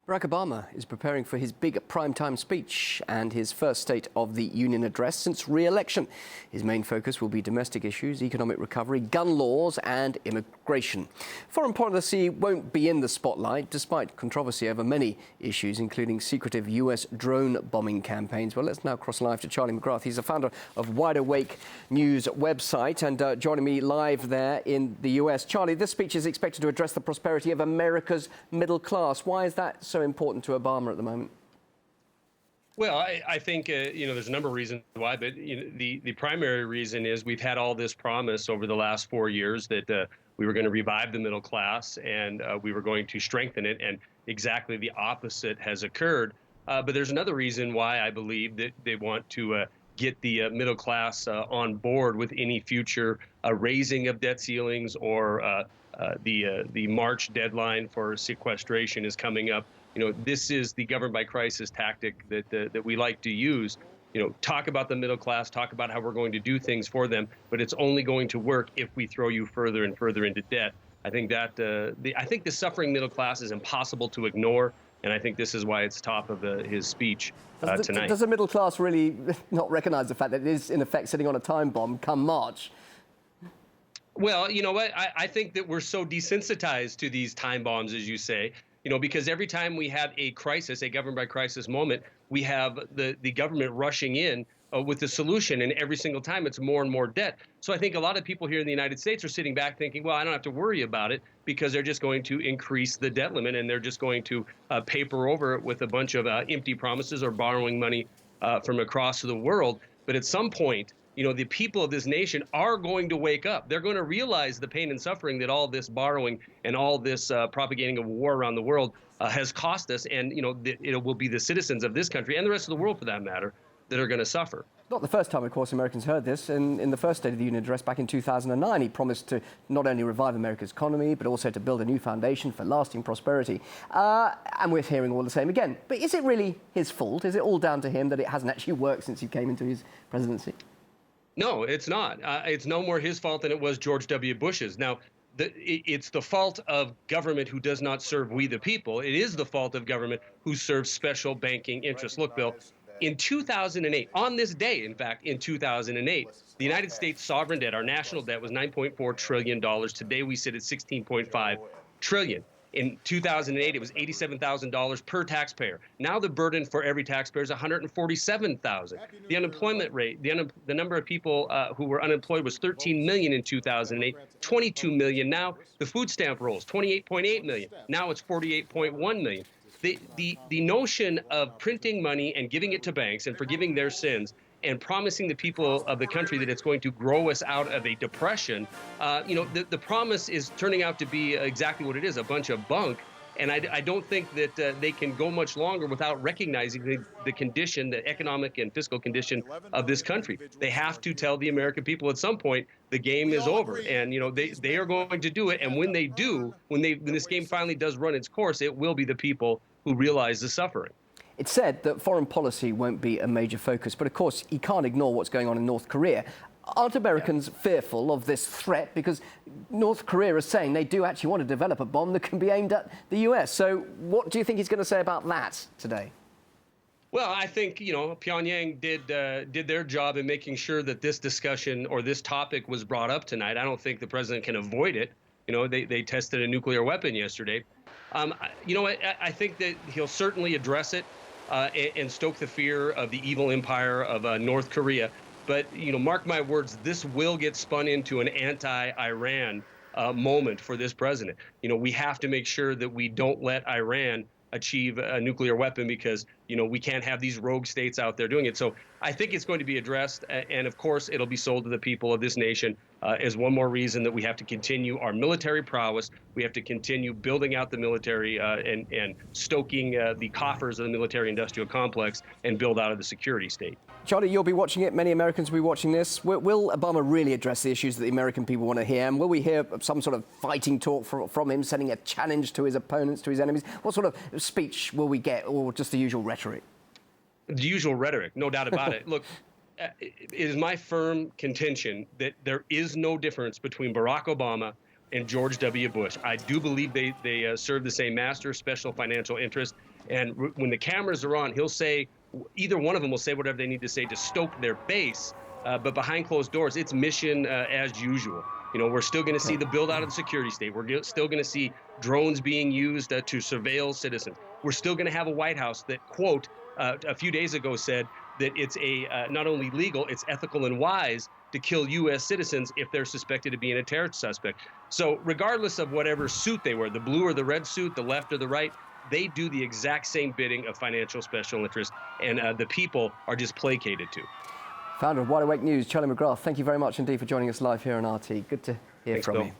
Barack Obama is preparing for his big primetime speech and his first State of the Union address since re-election. His main focus will be domestic issues, economic recovery, gun laws and immigration. Foreign policy won't be in the spotlight, despite controversy over many issues, including secretive US drone bombing campaigns. Well, let's now cross live to Charlie McGrath. He's the founder of Wide Awake News website and joining me live there in the US. Charlie, this speech is expected to address the prosperity of America's middle class. Why is that so important to Obama at the moment? Well, I think, there's a number of reasons why, but the primary reason is we've had all this promise over the last 4 years that we were going to revive the middle class and we were going to strengthen it, and exactly the opposite has occurred. But there's another reason why I believe that they want to get the middle class on board with any future raising of debt ceilings or the March deadline for sequestration is coming up. This is the government by crisis tactic that we like to use. Talk about the middle class, talk about how we're going to do things for them, but it's only going to work if we throw you further and further into debt. I think that I think the suffering middle class is impossible to ignore, and I think this is why it's top of his speech tonight. Does the middle class really not recognize the fact that it is, in effect, sitting on a time bomb come March? Well, you know what? I think that we're so desensitized to these time bombs, as you say, because every time we have a crisis, a government by crisis moment, we have the government rushing in with the solution. And every single time it's more and more debt. So I think a lot of people here in the United States are sitting back thinking, well, I don't have to worry about it because they're just going to increase the debt limit and they're just going to paper over it with a bunch of empty promises or borrowing money from across the world. But at some point, the people of this nation are going to wake up. They're going to realize the pain and suffering that all this borrowing and all this propagating of war around the world has cost us. And, it will be the citizens of this country and the rest of the world, for that matter, that are going to suffer. Not the first time, of course, Americans heard this. In the first State of the Union address back in 2009, he promised to not only revive America's economy, but also to build a new foundation for lasting prosperity. And we're hearing all the same again. But is it really his fault? Is it all down to him that it hasn't actually worked since he came into his presidency? No, it's not. It's no more his fault than it was George W. Bush's. Now, it's the fault of government who does not serve we the people. It is the fault of government who serves special banking interests. Look, Bill, in 2008, on this day, in fact, in 2008, the United States sovereign debt, our national debt, was $9.4 trillion. Today, we sit at $16.5 trillion. In 2008, it was $87,000 per taxpayer. Now the burden for every taxpayer is $147,000. The unemployment rate, the number of people who were unemployed was 13 million in 2008, 22 million now. The food stamp rolls, 28.8 million. Now it's 48.1 million. The notion of printing money and giving it to banks and forgiving their sins and promising the people of the country that it's going to grow us out of a depression, the promise is turning out to be exactly what it is, a bunch of bunk. And I don't think that they can go much longer without recognizing the condition, the economic and fiscal condition of this country. They have to tell the American people at some point the game is over. And, they are going to do it. And when they do, when this game finally does run its course, it will be the people who realize the suffering. It's said that foreign policy won't be a major focus, but of course he can't ignore what's going on in North Korea. Aren't Americans fearful of this threat? Because North Korea is saying they do actually want to develop a bomb that can be aimed at the US. So what do you think he's going to say about that today? Well, I think, Pyongyang did their job in making sure that this discussion or this topic was brought up tonight. I don't think the president can avoid it. They tested a nuclear weapon yesterday. I think that he'll certainly address it and stoke the fear of the evil empire of North Korea. But, mark my words, this will get spun into an anti-Iran moment for this president. We have to make sure that we don't let Iran achieve a nuclear weapon because, we can't have these rogue states out there doing it. So I think it's going to be addressed. And of course, it'll be sold to the people of this nation as one more reason that we have to continue our military prowess. We have to continue building out the military and stoking the coffers of the military industrial complex and build out of the security state. Charlie, you'll be watching it. Many Americans will be watching this. Will Obama really address the issues that the American people want to hear? And will we hear some sort of fighting talk from him, sending a challenge to his opponents, to his enemies? What sort of speech will we get, or just the usual rhetoric? The usual rhetoric, no doubt about it. Look, it is my firm contention that there is no difference between Barack Obama and George W. Bush. I do believe they serve the same master, special financial interest. And when the cameras are on, he'll say, either one of them will say whatever they need to say to stoke their base. But behind closed doors, it's mission as usual. We're still going to see the build out of the security state. We're still going to see drones being used to surveil citizens. We're still going to have a White House that, quote, a few days ago said that it's not only legal, it's ethical and wise to kill U.S. citizens if they're suspected of being a terrorist suspect. So regardless of whatever suit they wear, the blue or the red suit, the left or the right, they do the exact same bidding of financial special interest, and the people are just placated to. Founder of Wide Awake News, Charlie McGrath, thank you very much indeed for joining us live here on RT. Good to hear Thanks, from Bill. you.